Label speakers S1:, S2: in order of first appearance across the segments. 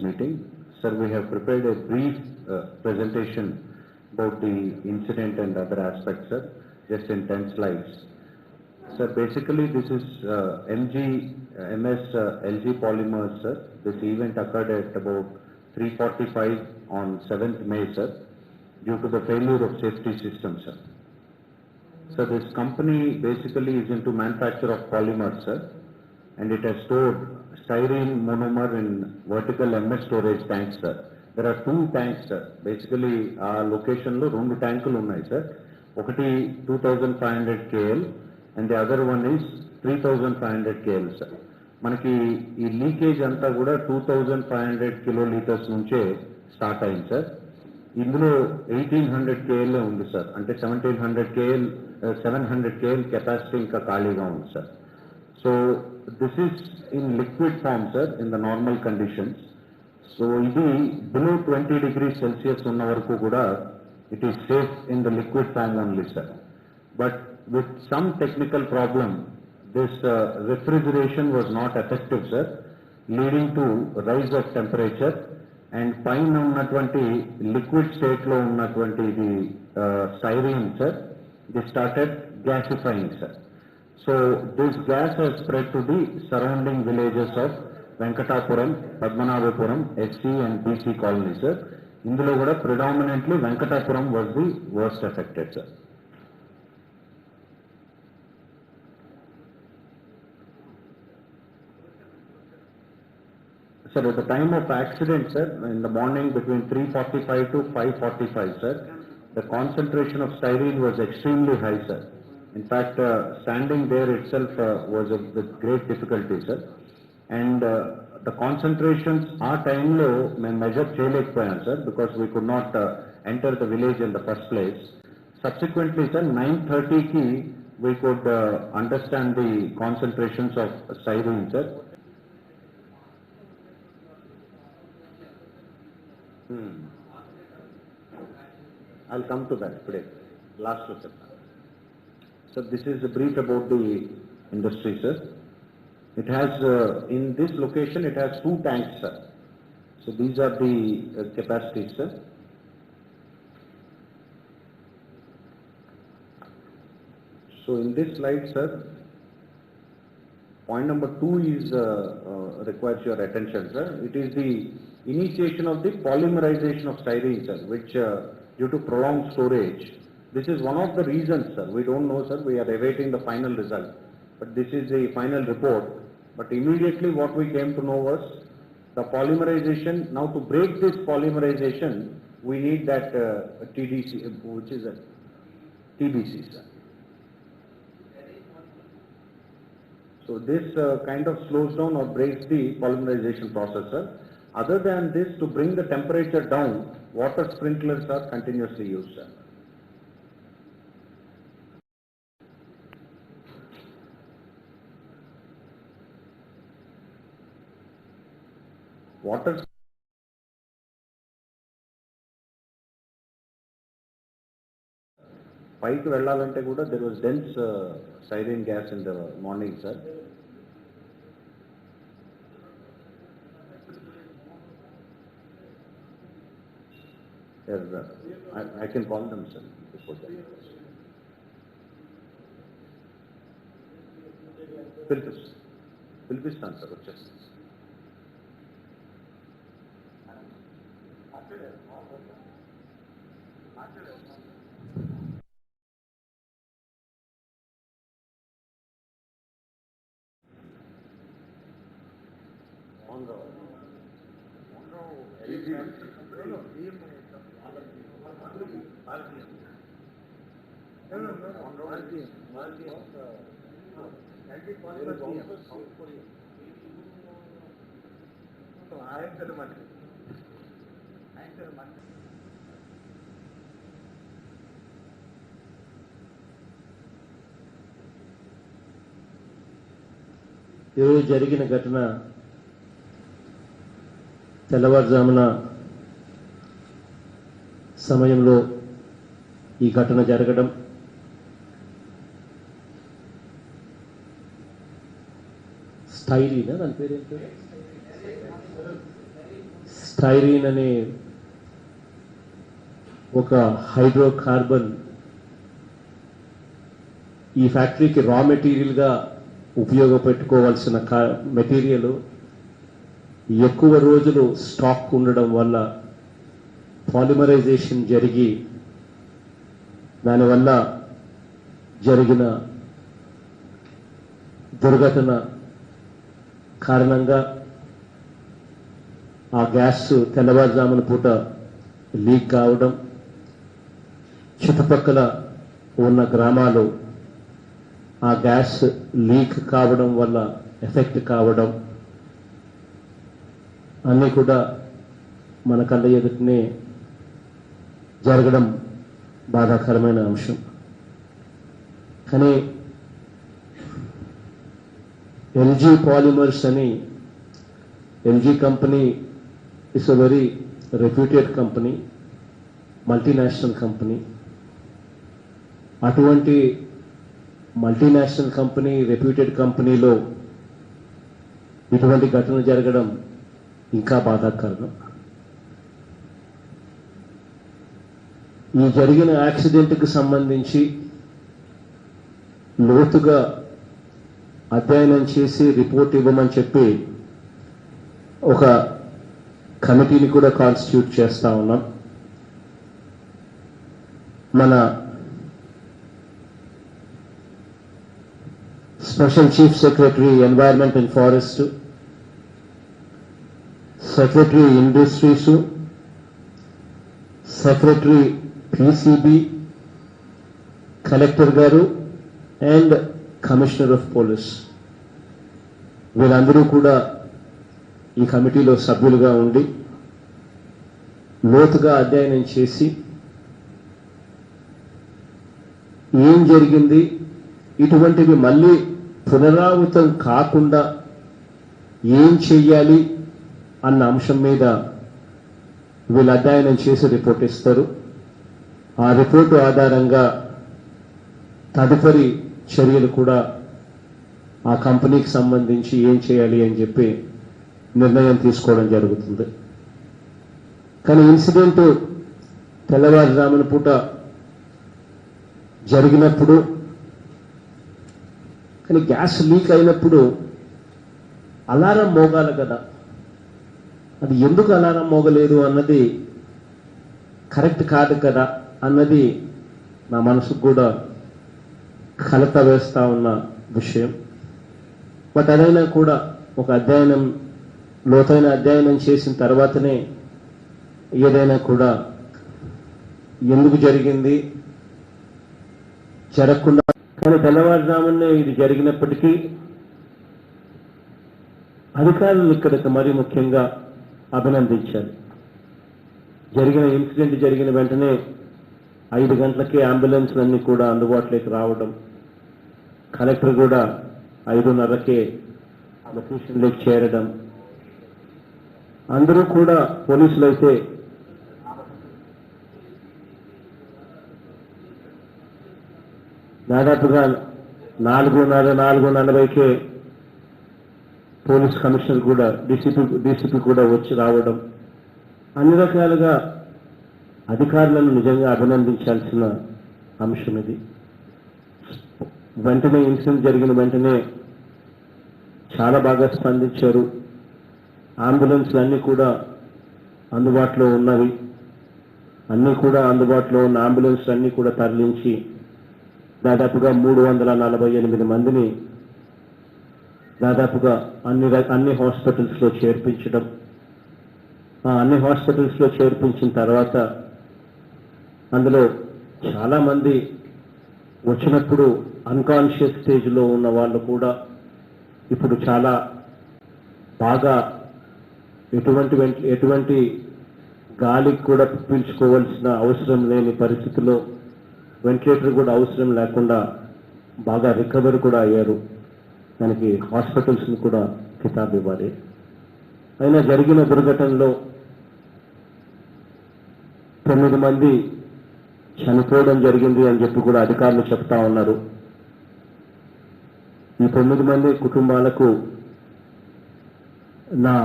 S1: meeting. Sir, we have prepared a brief presentation about the incident and other aspects, sir, just in 10 slides. Sir, basically this is LG Polymers, sir. This event occurred at about 3:45 on 7th May, sir, due to the failure of safety system, sir. So this company basically is into manufacture of polymers, sir, and it has stored styrene monomer in vertical MS storage tanks, sir. There are two tanks, sir. Basically, location lo rendu tankulu unnai, sir. Okati 2500 KL and the other one is 3500 KL, sir. Manaki ee leakage anta kuda 2500 kiloliters nunche start ayindi, sir. ఇందులో 1800 KL ఉంది sir, అంటే 1700 KL 700 KL capacity ఇంకా ఖాళీగా ఉంది sir. So this is in liquid form sir in the normal conditions. So ఇది below 20 degrees Celsius ఉన్న వరకు కూడా it is safe in the liquid form only sir. But with some technical problem this refrigeration was not effective sir, leading to rise of temperature. And పైన ఉన్నటువంటి liquid state లో ఉన్నటువంటి ఇది styrene sir, they started gasifying sir. So this gas has spread to the surrounding villages of Venkatapuram, Padmanabhapuram, SC and BC colony sir. ఇందులో కూడా predominantly Venkatapuram was the worst affected sir. Sir, at the time of accident, sir, in the morning between 3:45 to 5:45, sir, the concentration of styrene was extremely high, sir. In fact, standing there itself was with great difficulty, sir. And the concentrations our time lo మేము measure చేయలేకపోయాం, sir, because we could not enter the village in the first place. Subsequently, sir, 9:30 ki we could understand the concentrations of styrene, sir. I'll come to that today. Last question. So this is a brief about the industry, sir. It has, in this location, it has two tanks, sir. So these are the capacities, sir. So in this slide, sir, point number 2 is requires your attention, sir. It is the initiation of the polymerization of styrene, sir, which due to prolonged storage, this is one of the reasons, sir. We don't know, sir. We are awaiting the final result, but this is the final report. But immediately what we came to know was the polymerization. Now to break this polymerization, we need that TDC, which is a TBC, sir. So this kind of slows down or breaks the polymerization process, sir. Other than this, to bring the temperature down, water sprinklers are continuously used, sir. Water పైకి వెళ్ళాలంటే కూడా there was dense styrene gas in the morning, sir. I can call them, sir, before that. పిలిపిస్తాను sir, వచ్చేస్తాను.
S2: ఈరోజు జరిగిన ఘటన తెల్లవారుజామున సమయంలో ఈ ఘటన జరగడం స్టైరీనా దాని పేరు ఏంటో స్టైరీన్ అనే ఒక హైడ్రోకార్బన్ ఈ ఫ్యాక్టరీకి రా మెటీరియల్గా ఉపయోగపెట్టుకోవాల్సిన మెటీరియల్ ఎక్కువ రోజులు స్టాక్ ఉండడం వల్ల పాలిమరైజేషన్ జరిగి దానివల్ల జరిగిన దుర్ఘటన కారణంగా ఆ గ్యాస్ తెల్లవారుజామున పూట లీక్ కావడం, చుట్టుపక్కల ఉన్న గ్రామాలు ఆ గ్యాస్ లీక్ కావడం వల్ల ఎఫెక్ట్ కావడం అన్నీ కూడా మన కళ్ళ ఎదుటనే జరగడం బాధాకరమైన అంశం. కానీ ఎల్జీ పాలిమర్స్ అని LG company is a very reputed company, multinational company. అటువంటి మల్టీనేషనల్ కంపెనీ, రెప్యూటెడ్ కంపెనీలో ఇటువంటి ఘటన జరగడం ఇంకా బాధాకరం. ఈ జరిగిన యాక్సిడెంట్కి సంబంధించి లోతుగా అధ్యయనం చేసి రిపోర్ట్ ఇవ్వమని చెప్పి ఒక కమిటీని కూడా కాన్స్టిట్యూట్ చేస్తా ఉన్నాం. మన special chief secretary environment and forest, secretary industries, secretary PCB, collector గారు అండ్ కమిషనర్ ఆఫ్ పోలీస్ వీళ్ళందరూ కూడా ఈ కమిటీలో సభ్యులుగా ఉండి లోతుగా అధ్యయనం చేసి ఏం జరిగింది, ఇటువంటివి మళ్ళీ పునరావృతం కాకుండా ఏం చెయ్యాలి అన్న అంశం మీద వీళ్ళు అధ్యయనం చేసి రిపోర్ట్ ఇస్తారు. ఆ రిపోర్టు ఆధారంగా తదుపరి చర్యలు కూడా ఆ కంపెనీకి సంబంధించి ఏం చేయాలి అని చెప్పి నిర్ణయం తీసుకోవడం జరుగుతుంది. కానీ ఇన్సిడెంట్ తెల్లవారుజామున పూట జరిగినప్పుడు, కానీ గ్యాస్ లీక్ అయినప్పుడు అలారం మోగాలి కదా, అది ఎందుకు అలారం మోగలేదు అన్నది కరెక్ట్ కాదు కదా అన్నది నా మనసుకు కూడా కలత వేస్తా ఉన్న విషయం. బట్ అదైనా కూడా ఒక అధ్యయనం, లోతైన అధ్యయనం చేసిన తర్వాతనే ఏదైనా కూడా ఎందుకు జరిగింది, జరగకుండా. కానీ తెల్లవారుజామునే ఇది జరిగినప్పటికీ అధికారులు ఇక్కడికి మరీ ముఖ్యంగా అభినందించాలి. జరిగిన ఇన్సిడెంట్ జరిగిన వెంటనే 5 గంటలకే అంబులెన్స్లన్నీ కూడా అందుబాటులోకి రావడం, కలెక్టర్ కూడా 5:30కే లొకేషన్లోకి చేరడం, అందరూ కూడా పోలీసులు అయితే దాదాపుగా 4:40కే పోలీస్ కమిషనర్ కూడా డీసీపీ కూడా వచ్చి రావడం, అన్ని రకాలుగా అధికారులను నిజంగా అభినందించాల్సిన అంశం ఇది. వెంటనే ఇన్సిడెంట్ జరిగిన వెంటనే చాలా బాగా స్పందించారు. అంబులెన్స్లు అన్నీ కూడా అందుబాటులో ఉన్నవి, అన్నీ కూడా అందుబాటులో ఉన్న అంబులెన్స్లు అన్నీ కూడా తరలించి దాదాపుగా 348 మందిని దాదాపుగా అన్ని హాస్పిటల్స్లో చేర్పించడం. అన్ని హాస్పిటల్స్లో చేర్పించిన తర్వాత అందులో చాలా మంది వచ్చినప్పుడు అన్కాన్షియస్ స్టేజ్లో ఉన్న వాళ్ళు కూడా ఇప్పుడు చాలా బాగా ఎటువంటి గాలికి కూడా పీల్చుకోవాల్సిన అవసరం లేని పరిస్థితిలో, వెంటిలేటర్ కూడా అవసరం లేకుండా బాగా రికవర్ కూడా అయ్యారు. దానికి హాస్పిటల్స్ని కూడా కితాబ్ ఇవ్వాలి. అయినా జరిగిన దుర్ఘటనలో 9 మంది చనిపోవడం జరిగింది అని చెప్పి కూడా అధికారులు చెప్తా ఉన్నారు. ఈ 9 మంది కుటుంబాలకు నా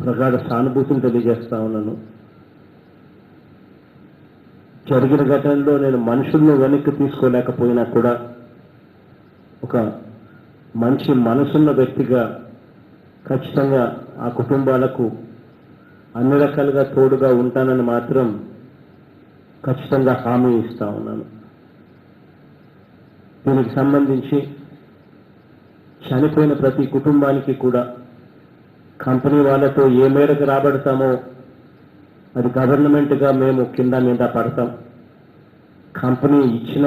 S2: ప్రగాఢ సానుభూతిని తెలియజేస్తా ఉన్నాను. జరిగిన ఘటనలో నేను మనుషులను వెనక్కి తీసుకోలేకపోయినా కూడా ఒక మంచి మనసున్న వ్యక్తిగా ఖచ్చితంగా ఆ కుటుంబాలకు అన్ని రకాలుగా తోడుగా ఉంటానని మాత్రం ఖచ్చితంగా హామీ ఇస్తా ఉన్నాను. దీనికి సంబంధించి చనిపోయిన ప్రతి కుటుంబానికి కూడా కంపెనీ వాళ్ళతో ఏ మేరకు రాబడతామో అది గవర్నమెంట్గా మేము కింద మీద పడతాం. కంపెనీ ఇచ్చిన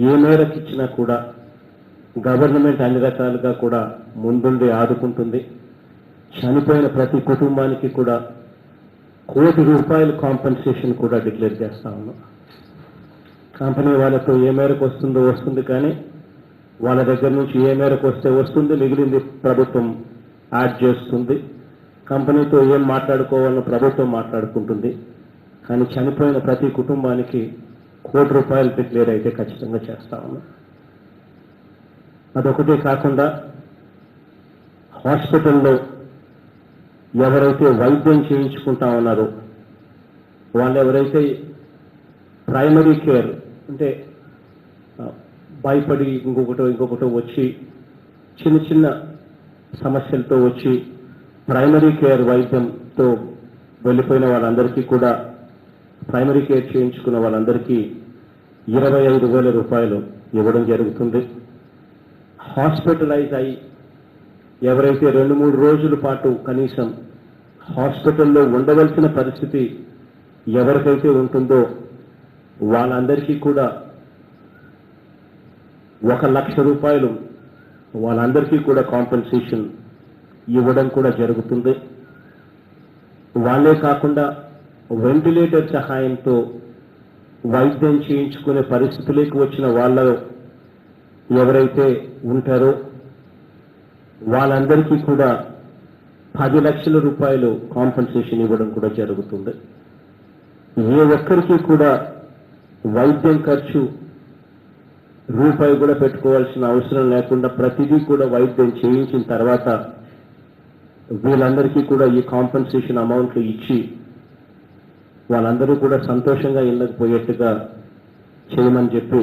S2: ఏ మేరకు ఇచ్చినా కూడా గవర్నమెంట్ అన్ని రకాలుగా కూడా ముందుండి ఆదుకుంటుంది. చనిపోయిన ప్రతి కుటుంబానికి కూడా ₹1 కోటి కాంపెన్సేషన్ కూడా డిక్లేర్ చేస్తా ఉన్నాం. కంపెనీ వాళ్ళతో ఏ మేరకు వస్తుందో వస్తుంది, కానీ వాళ్ళ దగ్గర నుంచి ఏ మేరకు వస్తే వస్తుంది, మిగిలింది ప్రభుత్వం యాడ్ చేస్తుంది. కంపెనీతో ఏం మాట్లాడుకోవాలని ప్రభుత్వం మాట్లాడుకుంటుంది. కానీ చనిపోయిన ప్రతి కుటుంబానికి ₹1 కోటి డిక్లేర్ అయితే ఖచ్చితంగా చేస్తా ఉన్నాం. అదొకటే కాకుండా హాస్పిటల్లో ఎవరైతే వైద్యం చేయించుకుంటా ఉన్నారో వాళ్ళు ఎవరైతే ప్రైమరీ కేర్ అంటే భయపడి ఇంకొకటో వచ్చి చిన్న చిన్న సమస్యలతో వచ్చి ప్రైమరీ కేర్ వైద్యంతో వెళ్ళిపోయిన వాళ్ళందరికీ కూడా ప్రైమరీ కేర్ చేయించుకున్న వాళ్ళందరికీ ₹25,000 ఇవ్వడం జరుగుతుంది. హాస్పిటలైజ్ అయి ఎవరైతే 2-3 రోజుల పాటు కనీసం హాస్పిటల్లో ఉండవలసిన పరిస్థితి ఎవరికైతే ఉంటుందో వాళ్ళందరికీ కూడా ₹1,00,000 వాళ్ళందరికీ కూడా కాంపెన్సేషన్ ఇవ్వడం కూడా జరుగుతుంది. వాళ్ళే కాకుండా వెంటిలేటర్ సహాయంతో వైద్యం చేయించుకునే పరిస్థితులకు వచ్చిన వాళ్ళు ఎవరైతే ఉంటారో వాళ్ళందరికీ కూడా ₹10,00,000 కాంపెన్సేషన్ ఇవ్వడం కూడా జరుగుతుంది. ఏ ఒక్కరికి కూడా వైద్యం ఖర్చు రూపాయి కూడా పెట్టుకోవాల్సిన అవసరం లేకుండా ప్రతిదీ కూడా వైద్యం చేయించిన తర్వాత వీళ్ళందరికీ కూడా ఈ కాంపెన్సేషన్ అమౌంట్లు ఇచ్చి వాళ్ళందరూ కూడా సంతోషంగా ఇళ్ళకి పోయేట్టుగా చేయమని చెప్పి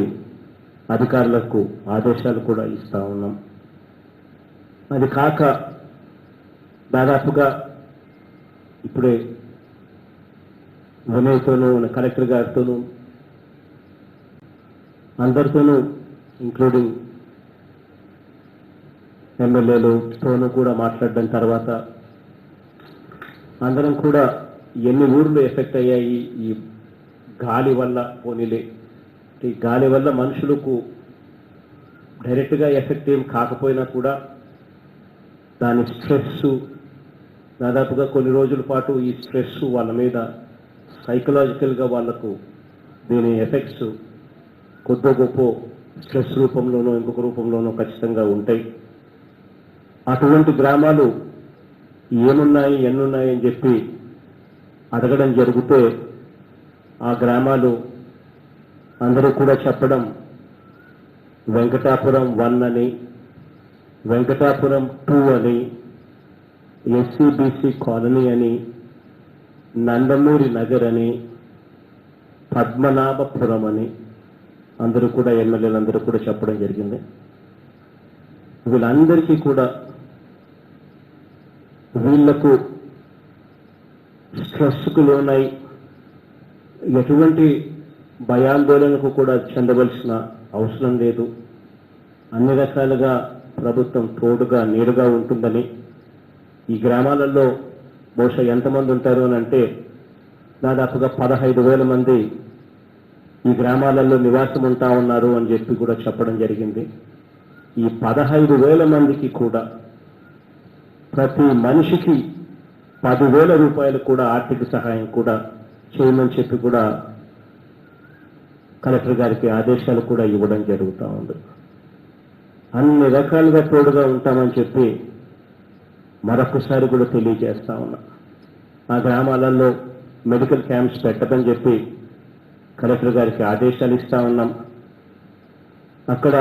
S2: అధికారులకు ఆదేశాలు కూడా ఇస్తా ఉన్నాం. అది కాక దాదాపుగా ఇప్పుడే వినయ్తోనూ కలెక్టర్ గారితోనూ అందరితోనూ ఇంక్లూడింగ్ ఎమ్మెల్యేలతోనూ కూడా మాట్లాడడం తర్వాత అందరం కూడా ఎన్ని ఊర్లు ఎఫెక్ట్ అయ్యాయి ఈ గాలి వల్ల, పోనీలే ఈ గాలి వల్ల మనుషులకు డైరెక్ట్గా ఎఫెక్ట్ ఏం కాకపోయినా కూడా దాని స్ట్రెస్ దాదాపుగా కొన్ని రోజుల పాటు ఈ స్ట్రెస్ వాళ్ళ మీద సైకలాజికల్గా వాళ్లకు దీని ఎఫెక్ట్స్ కొద్ది గొప్ప స్ట్రెస్ రూపంలోనో ఇంకొక రూపంలోనో ఖచ్చితంగా ఉంటాయి. అటువంటి గ్రామాలు ఏమున్నాయి ఎన్నున్నాయి అని చెప్పి అడగడం జరిగితే ఆ గ్రామాలు అందరూ కూడా చెప్పడం వెంకటాపురం 1 అని, వెంకటాపురం 2 అని, ఎస్సీబీసీ కాలనీ అని, నందమూరి నగర్ అని, పద్మనాభపురం అని అందరూ కూడా ఎమ్మెల్యేలందరూ కూడా చెప్పడం జరిగింది. వీళ్ళందరికీ కూడా వీళ్లకు స్ట్రెస్కు లోనై ఎటువంటి భయాందోళనకు కూడా చెందవలసిన అవసరం లేదు. అన్ని రకాలుగా ప్రభుత్వం తోడుగా నీడుగా ఉంటుందని, ఈ గ్రామాలలో బహుశా ఎంతమంది ఉంటారు అని అంటే దాదాపుగా 15,000 మంది ఈ గ్రామాలలో నివాసం ఉంటా ఉన్నారు అని చెప్పి కూడా చెప్పడం జరిగింది. ఈ 15,000 మందికి కూడా ప్రతి మనిషికి ₹10,000 కూడా ఆర్థిక సహాయం కూడా చేయమని చెప్పి కూడా కలెక్టర్ గారికి ఆదేశాలు కూడా ఇవ్వడం జరుగుతూ ఉంది. అన్ని రకాలుగా తోడుగా ఉంటామని చెప్పి మరొకసారి కూడా తెలియజేస్తా ఉన్నా. ఆ గ్రామాలలో మెడికల్ క్యాంప్స్ పెట్టమని చెప్పి కలెక్టర్ గారికి ఆదేశాలు ఇస్తా ఉన్నాం. అక్కడ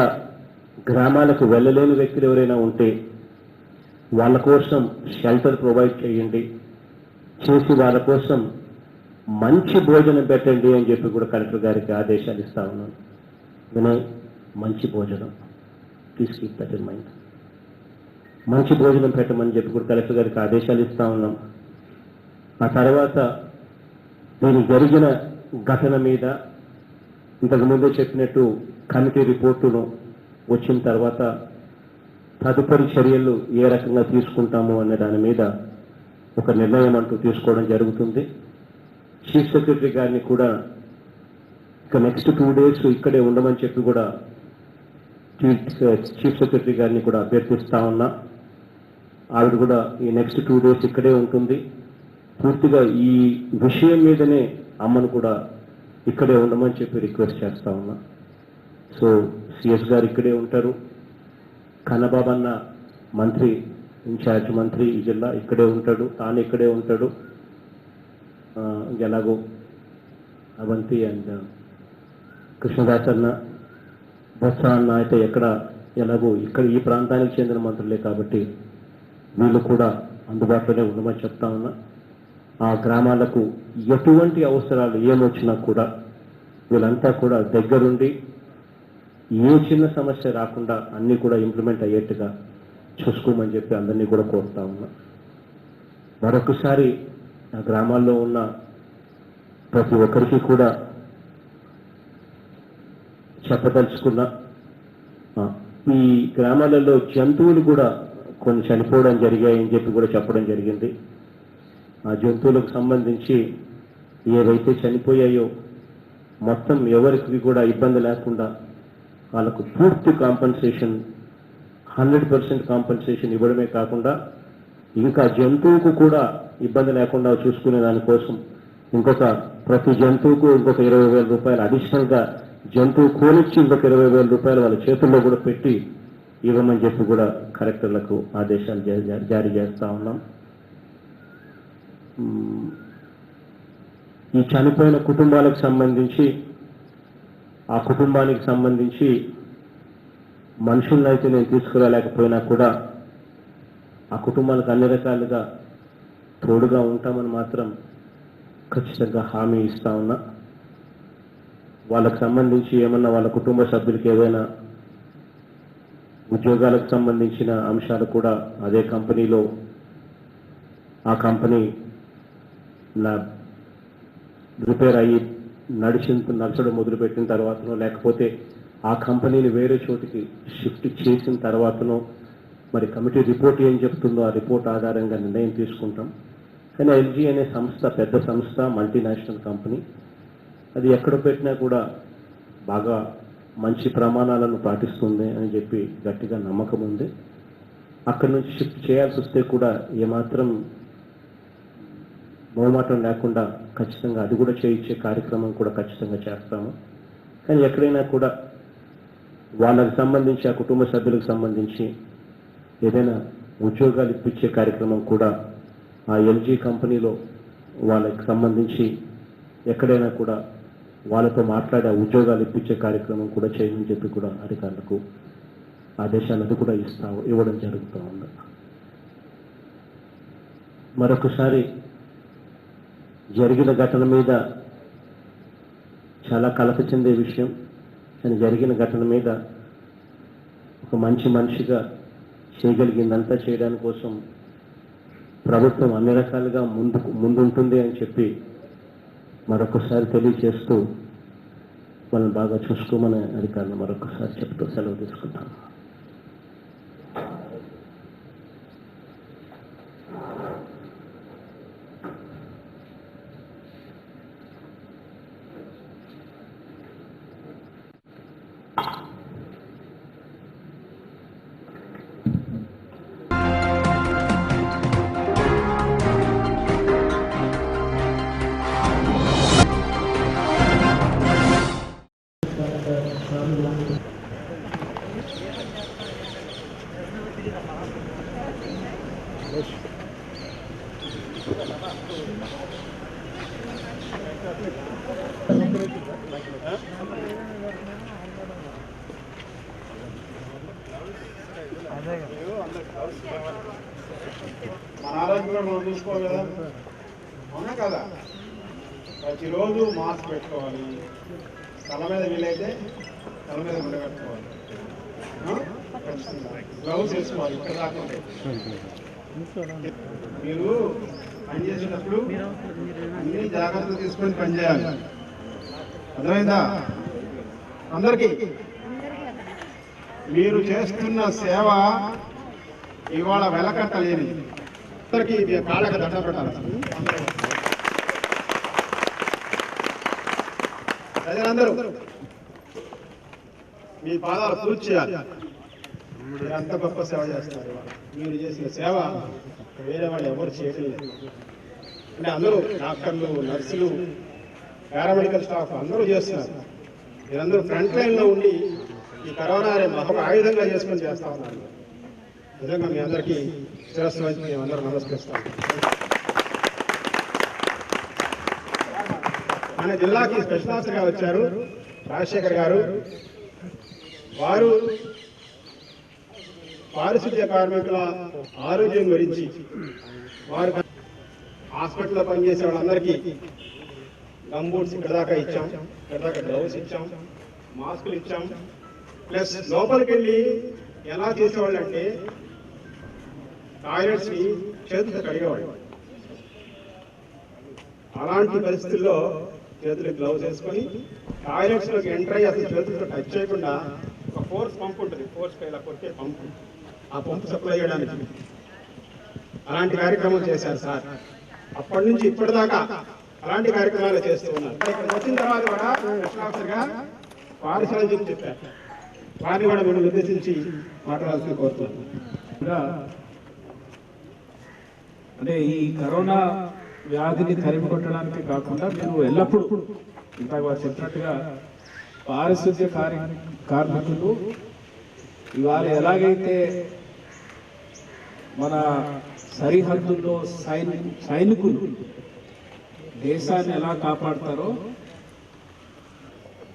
S2: గ్రామాలకు వెళ్ళలేని వ్యక్తులు ఎవరైనా ఉంటే వాళ్ళ కోసం షెల్టర్ ప్రొవైడ్ చేయండి. చేసి వాళ్ళ కోసం మంచి భోజనం పెట్టండి అని చెప్పి కూడా కలెక్టర్ గారికి ఆదేశాలు ఇస్తా ఉన్నాను. వినయ్, మంచి భోజనం, please keep that in mind. మంచి భోజనం పెట్టమని చెప్పి కూడా కలెక్టర్ గారికి ఆదేశాలు ఇస్తా ఉన్నాం. ఆ తర్వాత దీనికి జరిగిన ఘటన మీద ఇంతకుముందే చెప్పినట్టు కమిటీ రిపోర్టును వచ్చిన తర్వాత తదుపరి చర్యలు ఏ రకంగా తీసుకుంటాము అనే దాని మీద ఒక నిర్ణయం అంటూ తీసుకోవడం జరుగుతుంది. చీఫ్ సెక్రటరీ గారిని కూడా ఇక నెక్స్ట్ 2 days ఇక్కడే ఉండమని చెప్పి కూడా చీఫ్ సెక్రటరీ గారిని కూడా అభ్యర్థిస్తా ఉన్నా. ఆవిడ కూడా ఈ నెక్స్ట్ 2 days ఇక్కడే ఉంటుంది. పూర్తిగా ఈ విషయం మీదనే అమ్మను కూడా ఇక్కడే ఉండమని చెప్పి రిక్వెస్ట్ చేస్తా ఉన్నా. సో సిఎస్ గారు ఇక్కడే ఉంటారు, కన్నబాబన్న మంత్రి, ఇన్ఛార్జ్ మంత్రి ఈ జిల్లా ఇక్కడే ఉంటాడు, తాను ఇక్కడే ఉంటాడు. ఎలాగో అవంతి అండ్ కృష్ణదాస్ అన్న, బొత్స అన్న అయితే ఎలాగో ఇక్కడ ఈ ప్రాంతానికి చెందిన మంత్రులే కాబట్టి వీళ్ళు కూడా అందుబాటులోనే ఉండమని చెప్తా ఉన్నా. ఆ గ్రామాలకు ఎటువంటి అవసరాలు ఏమొచ్చినా కూడా వీళ్ళంతా కూడా దగ్గరుండి ఏ చిన్న సమస్య రాకుండా అన్నీ కూడా ఇంప్లిమెంట్ అయ్యేట్టుగా చూసుకోమని చెప్పి అందరినీ కూడా కోరుతా ఉన్నా. మరొకసారి ఆ గ్రామాల్లో ఉన్న ప్రతి ఒక్కరికి కూడా చెప్పదలుచుకున్నా, ఈ గ్రామాలలో జంతువులు కూడా కొన్ని చనిపోవడం జరిగాయని చెప్పి కూడా చెప్పడం జరిగింది. ఆ జంతువులకు సంబంధించి ఏవైతే చనిపోయాయో మొత్తం ఎవరికి కూడా ఇబ్బంది లేకుండా వాళ్ళకు పూర్తి కాంపన్సేషన్ 100% కాంపన్సేషన్ ఇవ్వడమే కాకుండా ఇంకా జంతువుకు కూడా ఇబ్బంది లేకుండా చూసుకునే దానికోసం ప్రతి జంతువుకు ఇంకొక 20,000 రూపాయలు అడిషనల్గా జంతువు కోనిచ్చి ఇంకొక 20,000 రూపాయలు వాళ్ళ చేతుల్లో కూడా పెట్టి ఇవ్వమని చెప్పి కూడా కలెక్టర్లకు ఆదేశాలు జారీ చేస్తా ఉన్నాం. ఈ చనిపోయిన కుటుంబాలకు సంబంధించి ఆ కుటుంబానికి సంబంధించి మనుషులనైతే నేను తీసుకురాలేకపోయినా కూడా ఆ కుటుంబాలకు అన్ని రకాలుగా తోడుగా ఉంటామని మాత్రం ఖచ్చితంగా హామీ ఇస్తా ఉన్నా. వాళ్ళకు సంబంధించి ఏమన్నా వాళ్ళ కుటుంబ సభ్యులకి ఏదైనా ఉద్యోగాలకు సంబంధించిన అంశాలు కూడా అదే కంపెనీలో ఆ కంపెనీ రిపేర్ అయ్యి నడచడం మొదలుపెట్టిన తర్వాతనో లేకపోతే ఆ కంపెనీని వేరే చోటికి షిఫ్ట్ చేసిన తర్వాతనో మరి కమిటీ రిపోర్ట్ ఏం చెప్తుందో ఆ రిపోర్ట్ ఆధారంగా నిర్ణయం తీసుకుంటాం. కానీ ఎల్జీ అనే సంస్థ పెద్ద సంస్థ, మల్టీనేషనల్ కంపెనీ, అది ఎక్కడ పెట్టినా కూడా బాగా మంచి ప్రమాణాలను పాటిస్తుంది అని చెప్పి గట్టిగా నమ్మకం ఉంది. అక్కడి నుంచి షిఫ్ట్ చేయాల్సి వస్తే కూడా ఏమాత్రం మొహమాటం లేకుండా ఖచ్చితంగా అది కూడా చేయించే కార్యక్రమం కూడా ఖచ్చితంగా చేస్తాము. కానీ ఎక్కడైనా కూడా వాళ్ళకి సంబంధించి ఆ కుటుంబ సభ్యులకు సంబంధించి ఏదైనా ఉద్యోగాలు ఇప్పించే కార్యక్రమం కూడా ఆ ఎల్జీ కంపెనీలో వాళ్ళకి సంబంధించి ఎక్కడైనా కూడా వాళ్ళతో మాట్లాడే ఉద్యోగాలు ఇప్పించే కార్యక్రమం కూడా చేయమని చెప్పి కూడా అధికారులకు ఆదేశాలు అది కూడా ఇవ్వడం జరుగుతూ ఉంది. మరొకసారి జరిగిన ఘటన మీద చాలా కలత చెందే విషయం. కానీ జరిగిన ఘటన మీద ఒక మంచి మనిషిగా చేయగలిగిందంతా చేయడానికి కోసం ప్రభుత్వం అన్ని రకాలుగా ముందుంటుంది అని చెప్పి మరొకసారి తెలియజేస్తూ వాళ్ళని బాగా చూసుకోమని అధికారులు మరొకసారి చెప్తూ సెలవు తీసుకుంటాను.
S3: మన ఆరోగ్యం మనం చూసుకోవాలి కదా. కదా, ప్రతిరోజు మాస్క్ పెట్టుకోవాలి, తల మీద వీలైతే తల మీద గుండె కట్టుకోవాలి, గ్లౌస్ వేసుకోవాలి. ఇక్కడ దాకా మీరు పనిచేసేటప్పుడు అన్ని జాగ్రత్తలు తీసుకొని పనిచేయాలి. అర్థమైందా? అందరికీ మీరు చేస్తున్న సేవ ఇవాళ వెలకట్టలేని అందరికీ కాళ్ళకి దండ పెట్టాలి. ప్రజలందరూ మీ పాదాలు పూజ చేయాలి. మీరు అంత గొప్ప సేవ చేస్తారు. మీరు చేసిన సేవ వేరే వాళ్ళు ఎవరు చేయడం లేదు. అంటే అందరూ డాక్టర్లు, నర్సులు, పారామెడికల్ స్టాఫ్ అందరూ చేస్తున్నారు. మీరందరూ ఫ్రంట్ లైన్లో ఉండి ఈ కరోనా అనే ఒక ఆయుధంగా చేసుకొని చేస్తా ఉన్నారు. నిజంగా మీ అందరికీ శిరస్సు వచ్చి మేమందరూ నమస్కరిస్తాం. మన జిల్లాకి స్పెషల్ ఆఫీసర్గా వచ్చారు రాజశేఖర్ గారు. వారు పారిశుద్ధ్య కార్మికుల ఆరోగ్యం గురించి వారు హాస్పిటల్లో పనిచేసే వాళ్ళందరికీ గంబూట్స్ ఇక్కడ దాకా ఇచ్చాం, ఇక్కడ దాకా గ్లౌస్ ఇచ్చాం, మాస్కులు ఇచ్చాం. ప్లస్ లోపలికి వెళ్ళి ఎలా చేసేవాళ్ళు అంటే టాయిలెట్స్ని చేతులతో కడిగేవాళ్ళు. అలాంటి పరిస్థితుల్లో చేతులకు గ్లౌస్ వేసుకొని టాయిలెట్స్లోకి ఎంటర్ అయ్యి అసలు చేతులతో టచ్ చేయకుండా ఒక ఫోర్స్ పంప్ ఉంటుంది, ఫోర్స్ ఇలా కొట్టే పంపు, ఆ పంపు సప్లై చేయడానికి అలాంటి కార్యక్రమం చేశారు సార్. అప్పటి నుంచి ఇప్పటిదాకా అలాంటి కార్యక్రమాలు చేస్తూ ఉన్నారు. ఇక్కడ వచ్చిన తర్వాత కూడా స్పెషల్ ఆఫీసర్గా పారిశ్రామిక చెప్పారు. వారిని కూడా మేము నిర్దేశించి మాట్లాడాల్సింది కోరుతున్నాం.
S4: అంటే ఈ కరోనా వ్యాధిని తరిమి కొట్టడానికి కాకుండా మీరు ఎల్లప్పుడూ ఇంతకు వారు చెప్పినట్టుగా పారిశుద్ధ్య కార్మికులు ఇవాళ ఎలాగైతే మన సరిహద్దుల్లో సైనికులు దేశాన్ని ఎలా కాపాడతారో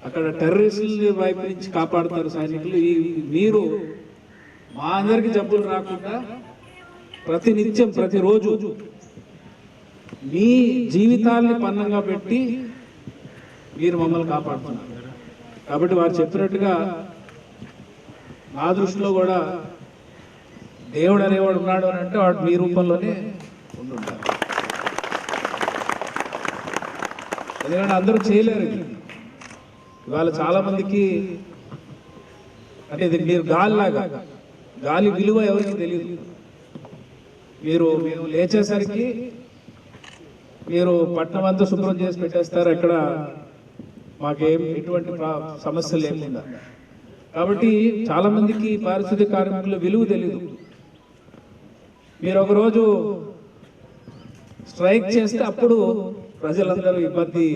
S4: అక్కడ టెర్రరిస్టుల వైపు నుంచి కాపాడతారు సైనికులు. మీరు మా అందరికి జబ్బులు రాకుండా ప్రతినిత్యం ప్రతిరోజు మీ జీవితాల్ని పన్నంగా పెట్టి మీరు మమ్మల్ని కాపాడుతున్నారు. కాబట్టి వారు చెప్పినట్టుగా నా దృష్టిలో కూడా దేవుడు అనేవాడు ఉన్నాడు అని అంటే వాడు మీ రూపంలోనే ఉండుంటారు. ఎందుకంటే అందరూ చేయలేరు ఇది. ఇవాళ చాలా మందికి అంటే ఇది మీరు గాలిలాగా, గాలి విలువ ఎవరికి తెలియదు. మీరు లేచేసరికి మీరు పట్టణం అంతా శుభ్రం చేసి పెట్టేస్తారు, ఎక్కడ మాకేం ఎటువంటి సమస్య లేకుండా. కాబట్టి చాలా మందికి పారిశుద్ధ్య కార్మికుల విలువ తెలియదు. మీరు ఒకరోజు స్ట్రైక్ చేస్తే అప్పుడు ప్రజలందరూ ఇబ్బంది.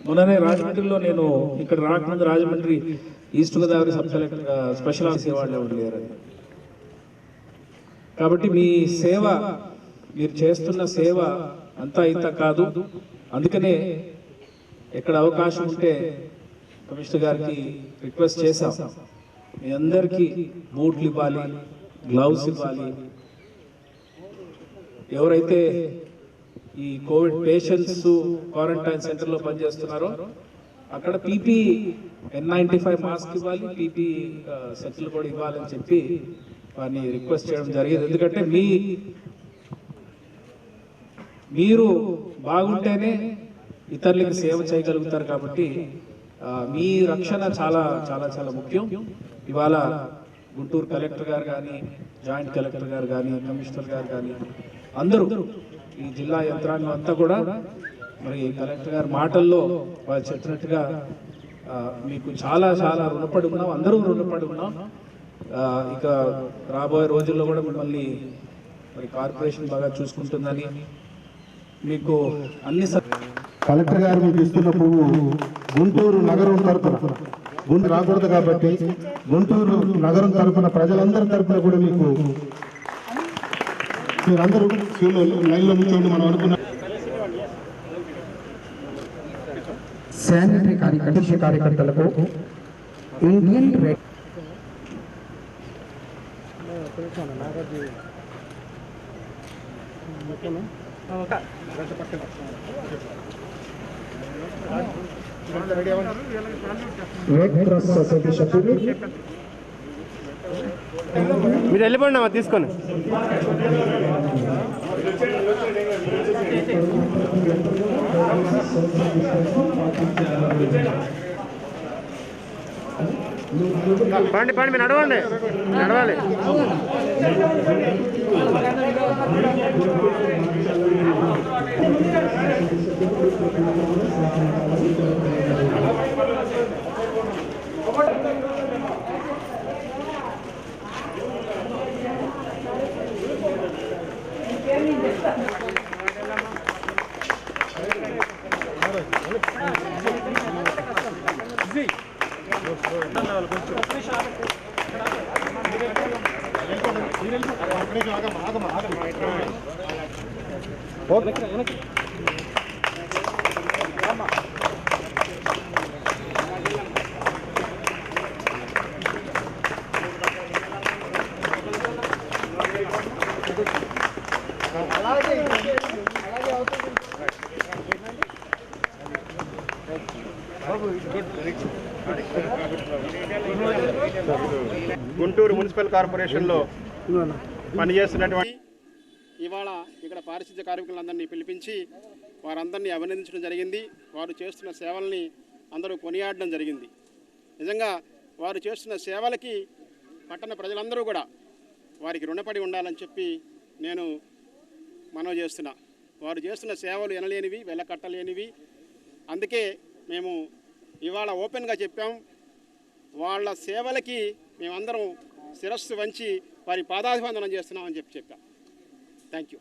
S4: మొన్ననే రాజమండ్రిలో నేను ఇక్కడ రాకముందు Rajahmundry east Godavari sub collector special officer వాళ్ళు ఎవరు లేరు. కాబట్టి మీ సేవ, మీరు చేస్తున్న సేవ అంతా ఇంత కాదు. అందుకనే ఎక్కడ అవకాశం ఉంటే కమిషనర్ గారికి రిక్వెస్ట్ చేశాం, మీ అందరికీ బూట్లు ఇవ్వాలి, గ్లౌస్ ఇవ్వాలి. ఎవరైతే ఈ కోవిడ్ పేషెంట్స్ క్వారంటైన్ సెంటర్లో పనిచేస్తున్నారో అక్కడ పీపీ N95 మాస్క్ ఇవ్వాలి, పీపీ సెట్లు కూడా ఇవ్వాలని చెప్పి వారిని రిక్వెస్ట్ చేయడం జరిగింది. ఎందుకంటే మీరు బాగుంటేనే ఇతరులకు సేవ చేయగలుగుతారు. కాబట్టి మీ రక్షణ చాలా చాలా చాలా ముఖ్యం. ఇవాళ గుంటూరు కలెక్టర్ గారు కానీ, జాయింట్ కలెక్టర్ గారు కానీ, కమిషనర్ గారు కానీ అందరూ ఈ జిల్లా యంత్రాంగం అంతా కూడా మరి కలెక్టర్ గారి మాటల్లో వాళ్ళు చెప్పినట్టుగా మీకు చాలా చాలా రుణపడి ఉన్నాం, అందరూ రుణపడి ఉన్నాం. ఇక రాబోయే రోజుల్లో కూడా మిమ్మల్ని మరి కార్పొరేషన్ బాగా చూసుకుంటుందని మీకు అన్ని
S5: కలెక్టర్ గారు మీకు ఇస్తున్న పువ్వు గుంటూరు నగరం తరపున గుంటూరు రాకూడదు కాబట్టి గుంటూరు నగరం తరపున ప్రజలందరి తరపున కూడా మీకు మీరందరూ లైన్లో నిల్చోండి. మనం అనుకున్న
S6: శానిటరీ కార్యకర్తలకు Indian red red cross society సభ్యులు
S7: మీరు వెళ్ళిపోండి అమ్మా తీసుకొని. పండి పండి మీరు నడవండి, నడవాలి.
S3: గుంటూరు మున్సిపల్ కార్పొరేషన్లో పనిచేస్తున్నటువంటి ఇవాళ ఇక్కడ పారిశుద్ధ్య కార్మికులందరినీ పిలిపించి వారందరినీ అభినందించడం జరిగింది. వారు చేస్తున్న సేవల్ని అందరూ కొనియాడడం జరిగింది. నిజంగా వారు చేస్తున్న సేవలకి పట్టణ ప్రజలందరూ కూడా వారికి రుణపడి ఉండాలని చెప్పి నేను మనవి చేస్తున్నా. వారు చేస్తున్న సేవలు ఎనలేనివి, వెలకట్టలేనివి. అందుకే మేము ఇవాళ ఓపెన్గా చెప్పాం, వాళ్ళ సేవలకి మేమందరం శిరస్సు వంచి వారి పాదాభివందనం చేస్తున్నామని చెప్పాం. Thank you.